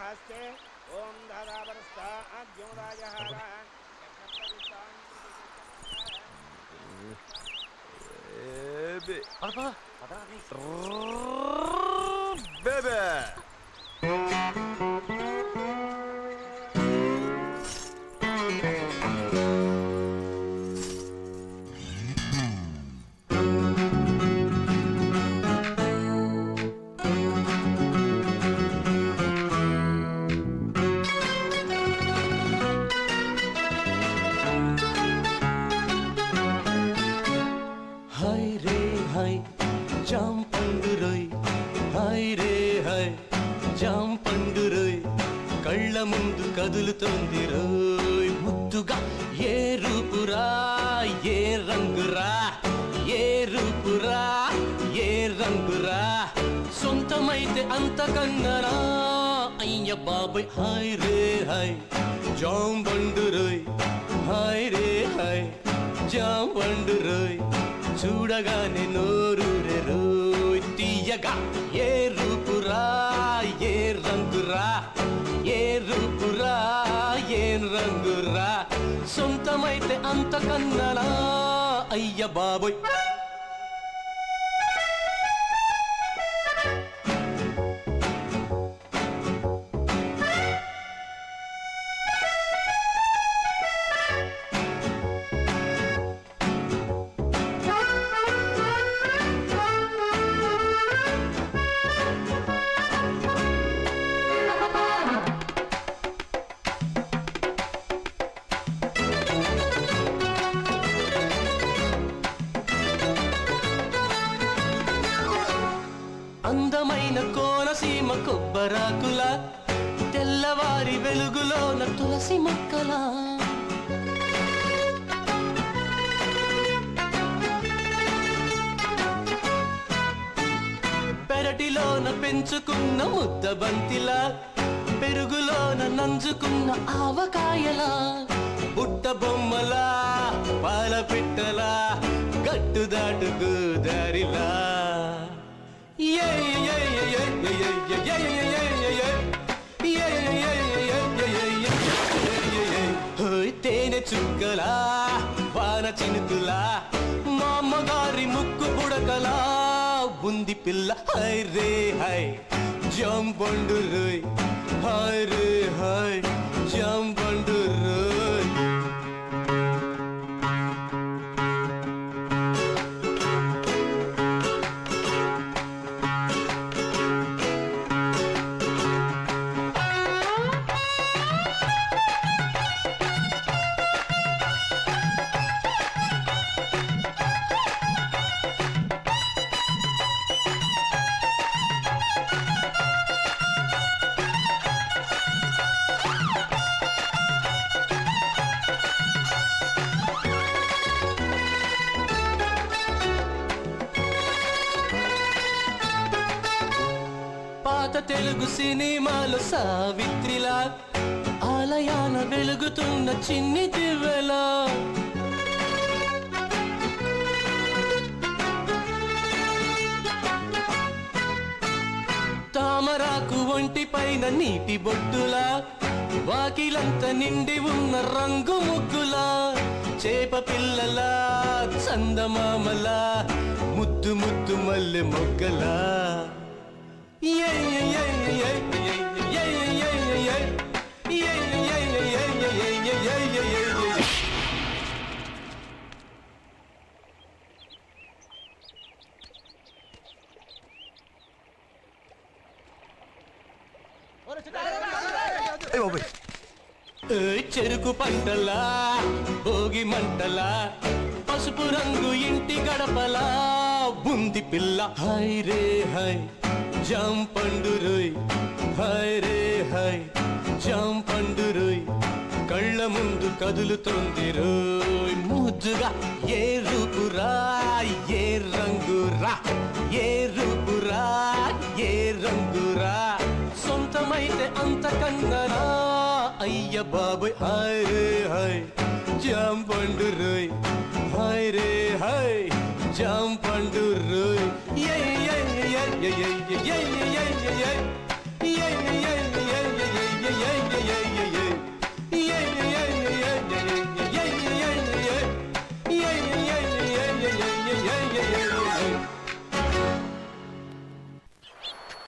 हस्ते ओम धारावरस्ता अद्योदायहारा Baby. కళ్ళ ముందు కదులుతోందిరోయ్ ముద్దుగా ఏ రూపురా ఏ రంగురా ఏ రూపురా ఏ రంగురా సొంతమైతే అంతకన్నరా అయ్య బాబాయ్ హాయ్ రే హాయ్ జాంబండురోయ్ హాయ్ రే హాయ్ జాంబండురోయ్ చూడగానే నోరూరే రోయ్ తీయగా ఏ రూపురా ఏ రంగురా ఏ రూపురా ఏ రంగురా సొంతమైతే అంతకన్నరా అయ్య బాబోయ్ అందమైన కోనసీమ కొబ్బరాకుల తెల్లవారి వెలుగులోన తులసి మొక్కల పెరటిలోన పెంచుకున్న ముద్ద బంతిలా పెరుగులోన నంజుకున్న ఆవకాయలా బుట్ట బొమ్మలా పాల పిట్టలా గట్టు దాటుకు దారిలా తేనె చుక్కలా వాన చినుకులా మా అమ్మగారి ముక్కు పుడకలా ఉంది పిల్ల హై రే హై జాంబండు రోయ్ హై రే హై జాంబండు రోయ్ పాత తెలుగు సినిమాలో సావిత్రిలా ఆలయాన వెలుగుతున్న చిన్ని దివ్వెలా తామరాకు ఒంటి పైన నీటి బొట్టులా వాకిలంత నిండి ఉన్న రంగు ముగ్గులా చేప పిల్లలా చందమామలా ముద్దు ముద్దు మల్లె మొగ్గలా చెరుకు పంటలా భోగి మంటలా పసుపు రంగు ఇంటి గడపలా బుంది పిల్ల హై రే హై జాంపండు రోయ్ హై రే హై జాంపండు రోయ్ కళ్ళ ముందు కదులుతోంది రోయ్ ముద్దుగా ఏ రూపురా ఏ రంగురా ఏ రూపురా ఏ రంగురా సొంతమైతే అంతకన్నరా అయ్య బాబోయ్ హై రే హై జాంపండు రోయ్ హై రే హై జాంపండు రోయ్